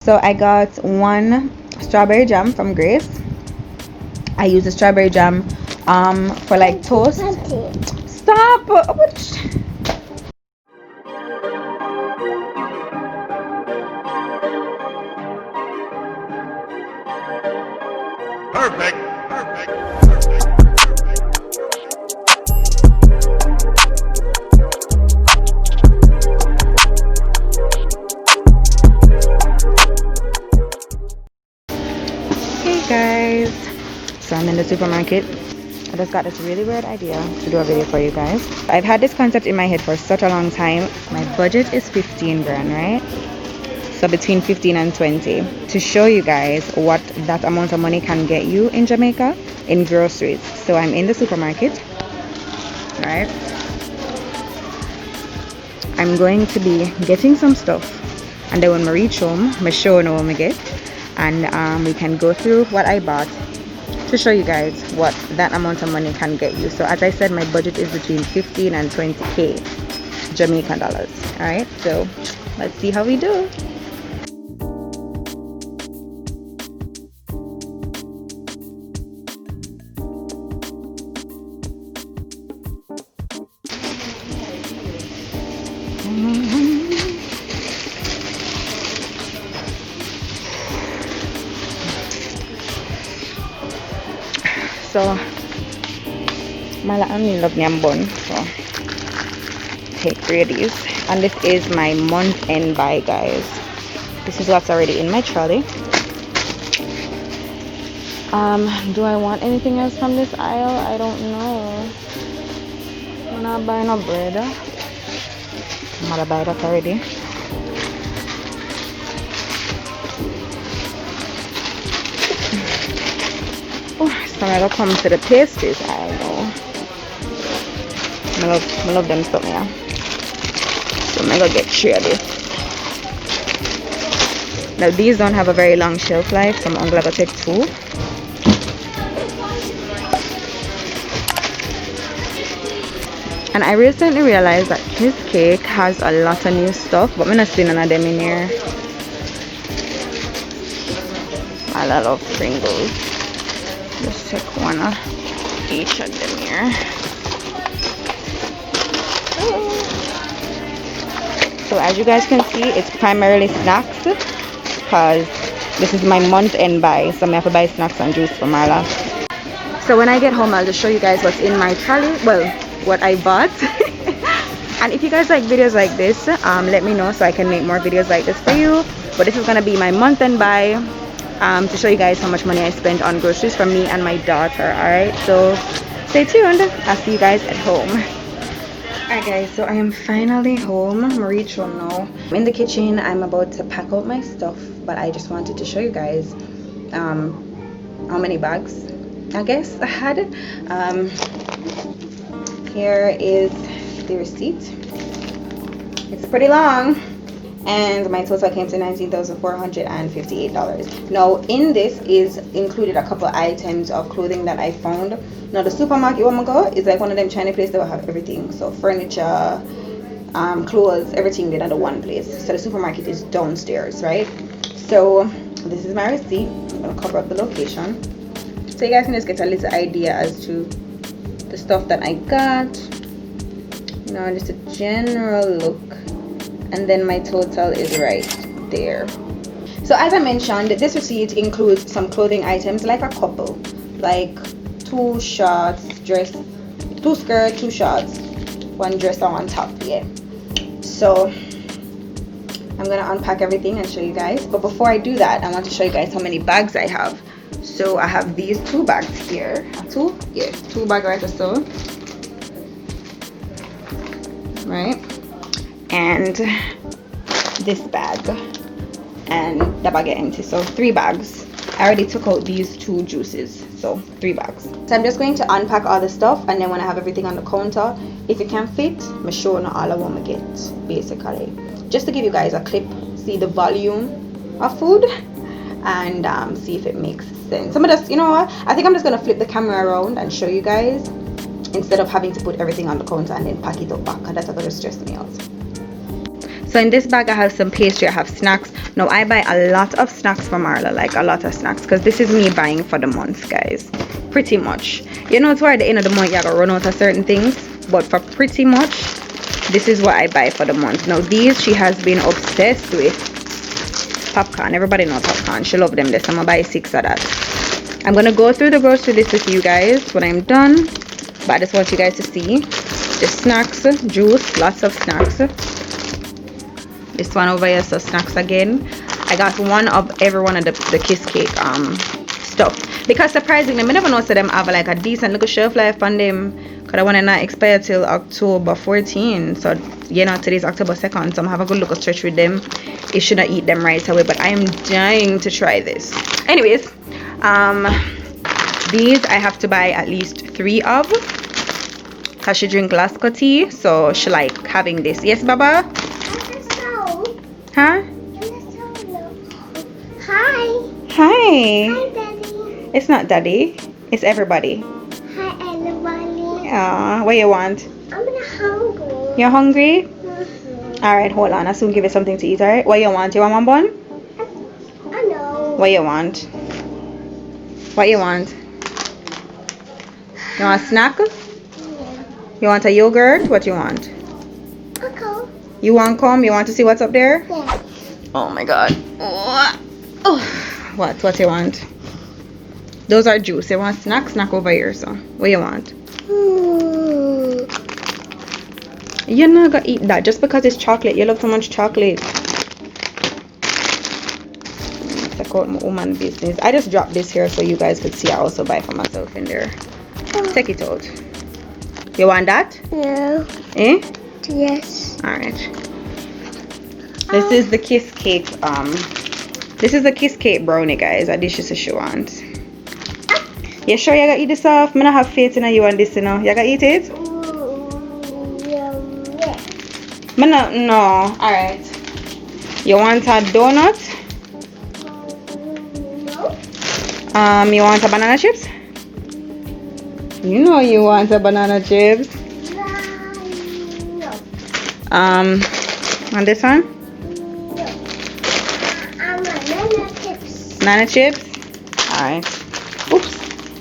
So I got one strawberry jam from Grace. I use the strawberry jam for like toast. Stop! Perfect. Perfect. Hey guys, so I'm in the supermarket. I just got this really weird idea to do a video for you guys. I've had this concept in my head for such a long time. My budget is 15 grand, right? So between 15 and 20, to show you guys what that amount of money can get you in Jamaica in groceries. So I'm in the supermarket, right? I'm going to be getting some stuff, and then when I reach home, I'm show you what I get, and we can go through what I bought to show you guys what that amount of money can get you. So as I said, my budget is between 15 and 20k Jamaican dollars. All right, so let's see how we do. So I love yam bun, so take 3 of these, and this is my month end buy, guys. This is what's already in my trolley. Do I want anything else from this aisle? I don't know. I'm not buying no bread. I'm gonna buy that already. Oh, so I don't come to the pastries aisle though. I love them stuff, yeah. So I'm gonna get 3 of this. Now these don't have a very long shelf life, so I'm gonna take 2. And I recently realized that this cake has a lot of new stuff, but I'm not seeing none of them in here. I love Pringles. Just take 1 of each of them here. So as you guys can see, it's primarily snacks, because this is my month end buy, so I have to buy snacks and juice for Marla. So when I get home, I'll just show you guys what's in my trolley, well, what I bought. And if you guys like videos like this, let me know so I can make more videos like this for you. But this is gonna be my month end buy, to show you guys how much money I spent on groceries for me and my daughter. All right, so stay tuned. I'll see you guys at home. Alright guys, so I am finally home. I'm reached home now. I'm in the kitchen. I'm about to pack out my stuff, but I just wanted to show you guys how many bags I guess I had. Here is the receipt. It's pretty long, and my total came to $19,458. Now in this is included a couple items of clothing that I found. Now the supermarket where I'm gonna go is like one of them China places that will have everything, so furniture, clothes, everything in under one place. So the supermarket is downstairs, right? So this is my receipt. I'm gonna cover up the location so you guys can just get a little idea as to the stuff that I got. You know, just a general look, and then my total is right there. So as I mentioned, this receipt includes some clothing items, like a couple, like 2 shorts, dress, 2 skirts, 2 shorts, 1 dress and 1 top. Yeah, so I'm gonna unpack everything and show you guys, but before I do that, I want to show you guys how many bags I have. So I have these 2 bags here. 2 bags right or so, right? And this bag, and the bag is empty, so 3 bags. I already took out these 2 juices, so 3 bags. So I'm just going to unpack all the stuff, and then when I have everything on the counter, if it can fit, I'm showing all I want to get, basically, just to give you guys a clip, see the volume of food, and see if it makes sense. I'm just, you know what, I think I'm just gonna flip the camera around and show you guys, instead of having to put everything on the counter and then pack it up back, because that's gonna stress me out. So in this bag I have some pastry, I have snacks. Now I buy a lot of snacks from Marla, like a lot of snacks, because this is me buying for the month, guys. Pretty much. You know, toward the end of the month you gotta run out of certain things, but for pretty much this is what I buy for the month. Now these she has been obsessed with. Popcorn, everybody knows popcorn. She love them this. I'm gonna buy 6 of that. I'm gonna go through the grocery list with you guys when I'm done, but I just want you guys to see the snacks, juice, lots of snacks. This one over here, so snacks again. I got one of every one of the kiss cake stuff, because surprisingly I never know so them have like a decent little shelf life on them, because I want to not expire till October 14. So you know, today's October 2nd, so I'm have a good look at stretch with them. You should not eat them right away, but I am dying to try this. Anyways, these I have to buy at least 3 of, because she drink Lasco tea, so she like having this. Yes, Baba? Huh? Hi. Hi. Hi, Daddy. It's not Daddy. It's everybody. Hi, everybody. Yeah. What you want? I'm hungry. You're hungry? Mm-hmm. Alright, hold on. I'll soon give you something to eat, alright? What you want? You want one bun? I know. What you want? What you want? You want a snack? Yeah. You want a yogurt? What you want? Okay. You want come? You want to see what's up there? Yeah. Oh my god. Oh. What you want? Those are juice. You want snack over here, so what you want? You're not gonna eat that just because it's chocolate. You love so much chocolate. Check out my woman business. I just dropped this here so you guys could see. I also buy for myself in there. Take it out. You want that? No. Eh? Yes. Alright. This is the kiss cake. This is the kiss cake brownie, guys. That this is what she wants. You sure you gotta eat this off? I don't have faith in you and this, you know. You gotta eat it? No. Alright. You want a donut? No. You want a banana chips? You know you want a banana chips. No. And this one? No. Banana chips. Banana chips? Alright. Oops.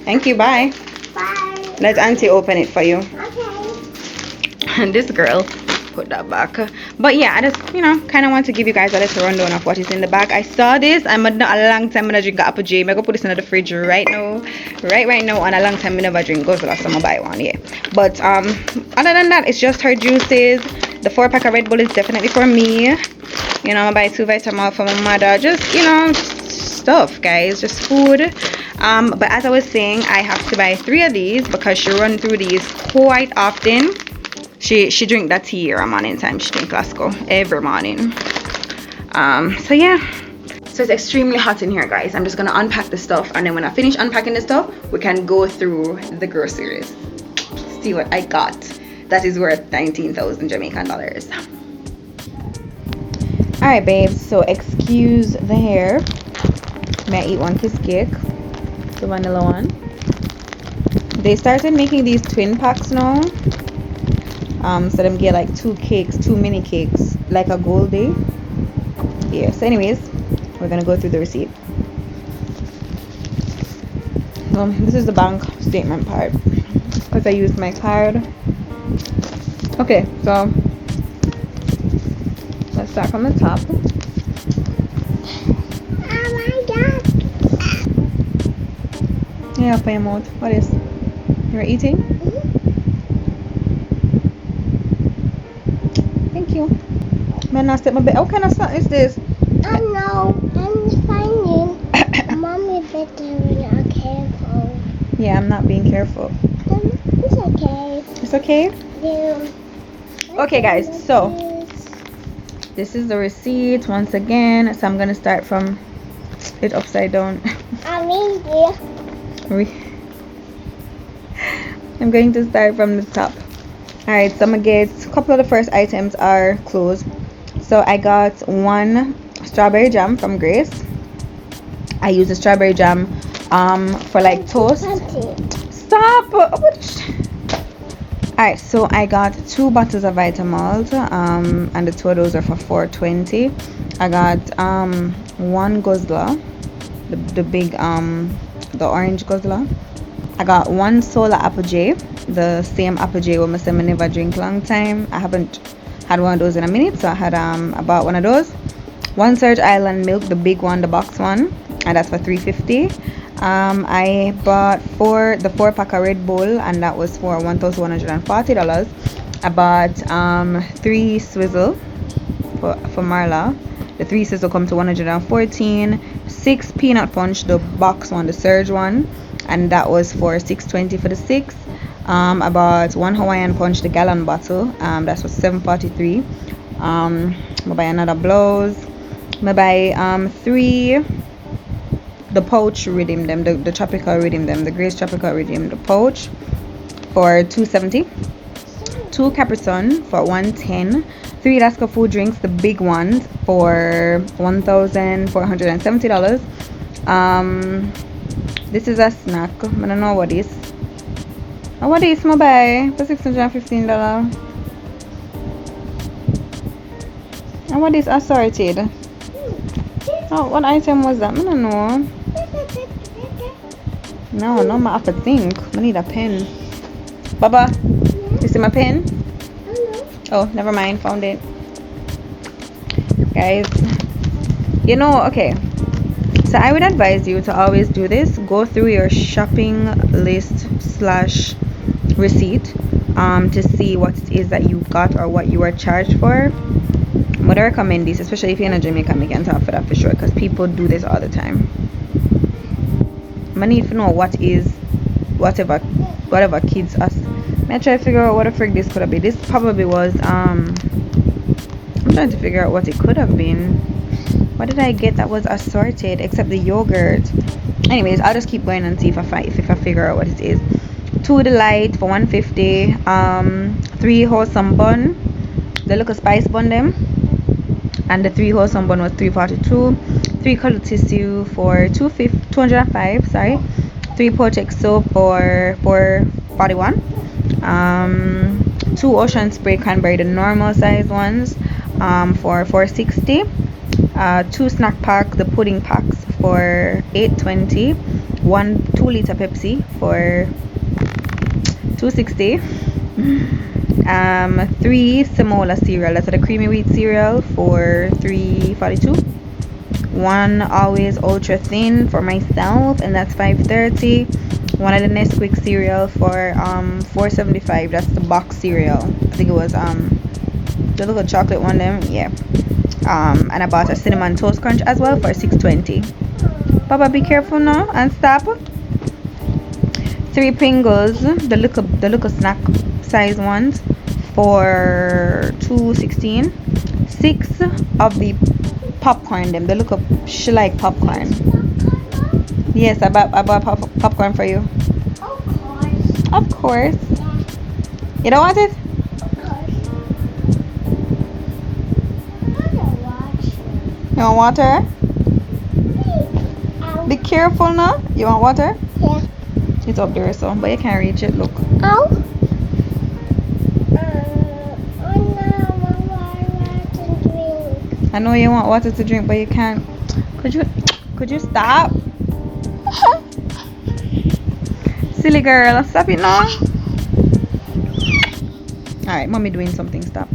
Thank you, bye. Bye. Let Auntie open it for you. Okay. And this girl put that back. But yeah, I just, you know, kind of want to give you guys a little rundown of what is in the bag. I saw this. I'm a long time gonna drink apple J. I'm gonna put this in the fridge right now. Right now. And a long time I never drink Guzzler, so I'm gonna buy one, yeah. But other than that, it's just her juices. The 4-pack of Red Bull is definitely for me. You know, I'm gonna buy 2 Vitamol for my mother. Just, you know, stuff, guys. Just food. But as I was saying, I have to buy 3 of these because she run through these quite often. She drink that tea every morning time. She drink Lasco every morning. So yeah. So it's extremely hot in here, guys. I'm just gonna unpack the stuff, and then when I finish unpacking the stuff, we can go through the groceries. See what I got. That is worth 19,000 Jamaican dollars. Alright, babes. So excuse the hair. May I eat one kiss cake? The vanilla one. They started making these twin packs now. So them get like 2 cakes, 2 mini cakes, like a gold day. Yeah, so anyways, we're gonna go through the receipt. This is the bank statement part, because I used my card. Okay, so let's start from the top. Oh my god. Yeah, open your mouth. What is? You're eating? Thank you. Man, I step my bed. What kind of snack is this? I know. I'm finding. Mommy better when I'm careful. Yeah, I'm not being careful. It's okay. It's okay? Yeah. Okay, guys, so this is the receipt once again. So I'm gonna start from it upside down. I'm in here. I'm going to start from the top. Alright, so I'm gonna get a couple of the first items are clothes. So I got 1 strawberry jam from Grace. I use the strawberry jam for like toast. Stop! Alright, so I got 2 bottles of Vitamalt, and the 2 of those are for $4.20. I got one Guzzler, the big the orange Guzzler. I got one Solar Apogee, the same Apogee when I never drink long time. I haven't had one of those in a minute, so I bought one of those. One Surge Island Milk, the big one, the box one, and that's for $3.50. I bought the 4-pack of Red Bull, and that was for $1,140. I bought 3 Swizzle for Marla. The 3 Swizzle come to $114. 6 Peanut Punch, the box one, the Surge one, and that was for $6.20 for the 6. I bought 1 Hawaiian Punch, the gallon bottle, that's for $7.43. I buy another blouse. I buy 3 the pouch redeem them, the tropical redeem them, the Grace tropical redeem the pouch for $2.70. 2 Capri Sun for $1.10. 3 Alaska food drinks, the big ones, for $1,470. This is a snack. I don't know what this. What is my buy for $615? And what is assorted? Oh, what item was that? I don't know. No, I have to think. I need a pen. Baba, you see my pen? Oh, never mind. Found it. Guys, okay. So I would advise you to always do this. Go through your shopping list / receipt to see what it is that you got or what you were charged for. I would recommend this, especially if you're in Jamaica. I can talk for that for sure, because people do this all the time. I need to know what is whatever kids ask. I try to figure out what the frick this could have been. This probably was I'm trying to figure out what it could have been. What did I get that was assorted except the yogurt? Anyways, I'll just keep going and see if I figure out what it is. 2 Delight for $1.50. 3 Wholesome Bun, the little spice bun them, and the 3 Wholesome Bun was $3.42. 3 Cuddle Tissue for $205. Sorry. 3 Potex soap for $4.41. 2 Ocean Spray Cranberry, the normal size ones, for $4.60. 2 Snack Pack, the pudding packs, for $8.20. 1 2-liter Pepsi for $2.60. 3 Semola cereal, that's the creamy wheat cereal, for $3.42. 1 Always Ultra Thin for myself, and that's $5.30. 1 of the Nesquik cereal for $4.75. That's the box cereal. I think it was the little chocolate one them, yeah. And I bought a cinnamon toast crunch as well for $6.20. Papa, be careful now and stop. 3 Pringles, the little snack size ones, for $2.16. 6 of the popcorn them, the little she like popcorn. Yes, I bought popcorn for you. Of course. You don't want it? You want water? Be careful now. You want water? Yeah. It's up there, so, but you can't reach it. Look. Oh. I know you want water to drink, but you can't. Could you stop? Silly girl, stop it now. Alright, mommy doing something. Stop.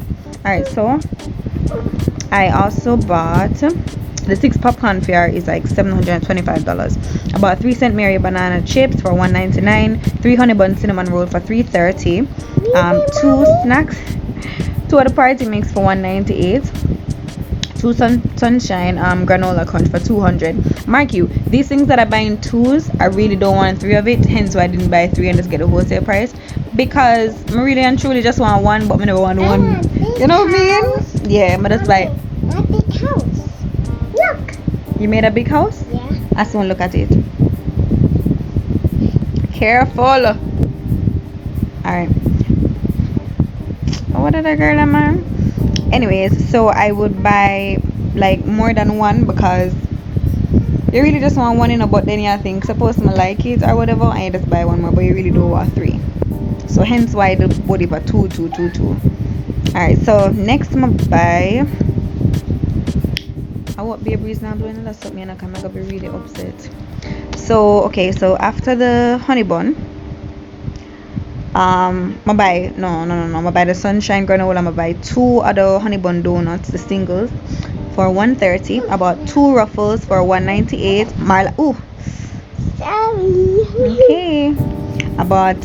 Alright, so I also bought the 6 popcorn fare is like $725. I bought 3 St. Mary banana chips for $1.99. 3 honey bun cinnamon roll for $3.30. 2 snacks, 2 of the party mix for $1.98. 2 sunshine granola crunch for $200. Mark you, these things that I buy in 2s, I really don't want 3 of it, hence why I didn't buy 3 and just get a wholesale price, because I really and truly just want 1, but I never want 1. You know what I mean? Yeah, but just buy A big house. Look. You made a big house? Yeah. I just want to look at it. Careful. Alright. What did I girl, man? Anyways, so I would buy like more than 1, because you really just want 1 in a, but then you think suppose I like it or whatever, and you just buy 1 more, but you really do want 3. so hence why the body for 2222. All right, so next I'm gonna buy. I won't be a breeze now blowing that's something and I'm gonna be really upset. So okay, so after the honey bun, I buy I buy the sunshine granola. I buy 2 other honey bun donuts, the singles, for 130. About 2 ruffles for 198. Ooh, Sorry. okay. About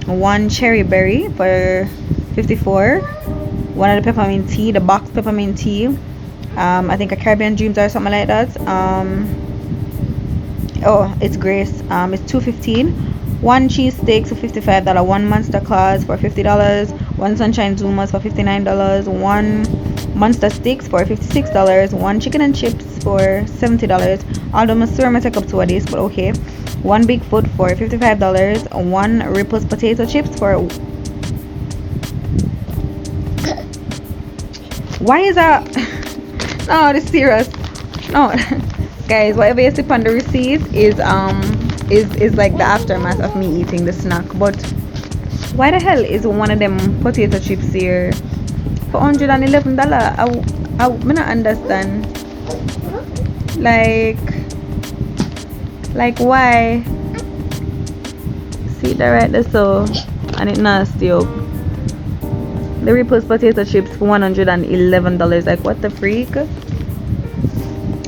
1 cherry berry for 54. 1 of the peppermint tea, the box peppermint tea. I think a Caribbean Dreams or something like that. Oh, it's Grace. It's 215. 1 cheese steaks for $55. 1 Monster Claws for $50. 1 Sunshine Zumas for $59. 1 Monster Sticks for $56. 1 chicken and chips for $70. Although I'm sure I'm gonna take up 2 of these, but okay. 1 Bigfoot for $55. 1 Ripple's potato chips for. Why is that? No, this is serious. No, guys, whatever you see on the receipt is like the aftermath of me eating the snack. But why the hell is one of them potato chips here for $111? I don't understand. Like why? See that right there, so and it nasty up. The Ripple's potato chips for $111. Like what the freak?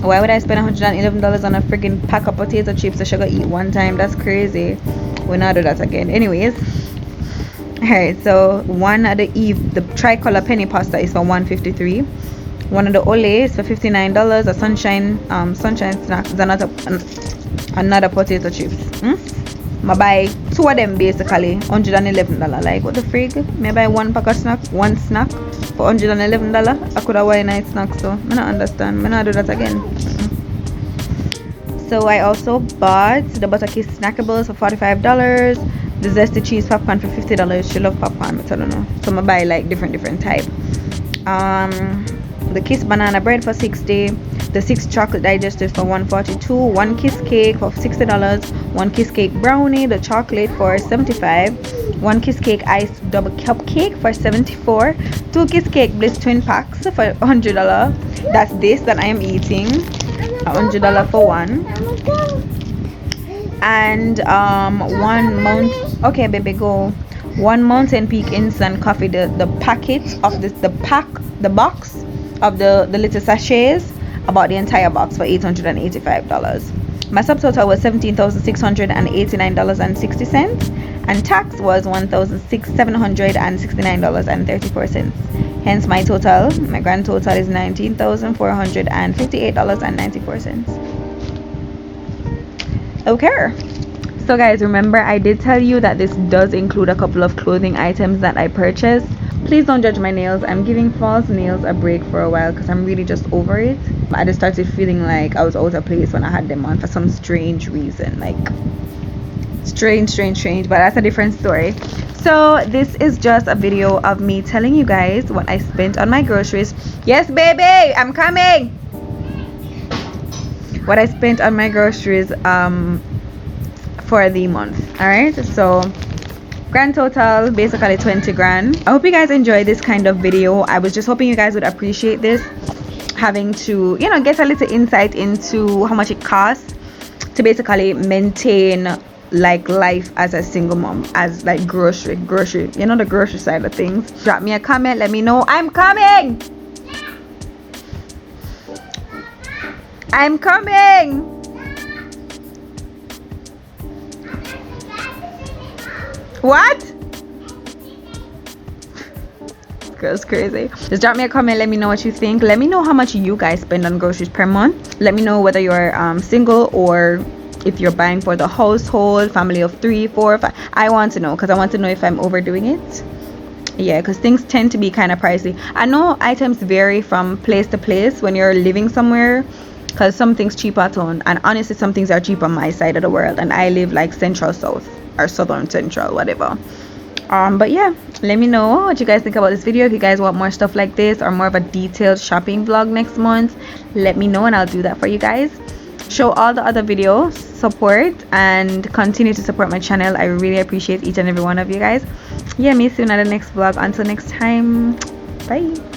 Why would I spend $111 on a freaking pack of potato chips that I should eat one time? That's crazy. We'll not do that again. Anyways, alright, so 1 of the tricolor penny pasta is for $153. 1 of the Olay is for $59. A sunshine snack is another potato chips. I buy 2 of them basically $111. Like what the freak? May I buy 1 pack of snack, 1 snack for $111? I could have one night snack, so I don't understand. I not do that again. So I also bought the butter kiss snackables for $45. The zesty cheese popcorn for $50. She love popcorn, but I don't know. So I buy like different type. The kiss banana bread for $60. The 6 chocolate digestives for $142. 1 kiss cake for $60. 1 kiss cake brownie, the chocolate for $75. 1 kiss cake iced double cupcake for $74. 2 kiss cake bliss twin packs for $100. That's this that I am eating. $100 for 1. And 1 mount. Okay, baby, go. 1 Mountain Peak instant coffee. The packet of the box of the little sachets. About the entire box for $885. My subtotal was $17,689.60, and tax was $1,769.34. Hence my grand total is $19,458.94. Okay. So guys, remember I did tell you that this does include a couple of clothing items that I purchased. Please don't judge my nails. I'm giving false nails a break for a while because I'm really just over it. I just started feeling like I was out of place when I had them on for some strange reason. Like strange, but that's a different story. So this is just a video of me telling you guys what I spent on my groceries. Yes, baby, I'm coming. What I spent on my groceries for the month. All right, so grand total basically 20 grand. I hope you guys enjoyed this kind of video. I was just hoping you guys would appreciate this, having to get a little insight into how much it costs to basically maintain like life as a single mom, as like grocery the grocery side of things. Drop me a comment, let me know. I'm coming. What? Girl's crazy. Just drop me a comment, let me know what you think. Let me know how much you guys spend on groceries per month. Let me know whether you're single or if you're buying for the household, family of 3, 4, 5. I want to know because I want to know if I'm overdoing it. Yeah, because things tend to be kind of pricey. I know items vary from place to place when you're living somewhere, because some things cheap at home, and honestly some things are cheap on my side of the world, and I live like central south or southern central, whatever. But yeah, let me know what you guys think about this video. If you guys want more stuff like this or more of a detailed shopping vlog next month, let me know and I'll do that for you guys. show all the other videos support and continue to support my channel. I really appreciate each and every one of you guys. Yeah, me soon at the next vlog. Until next time, bye.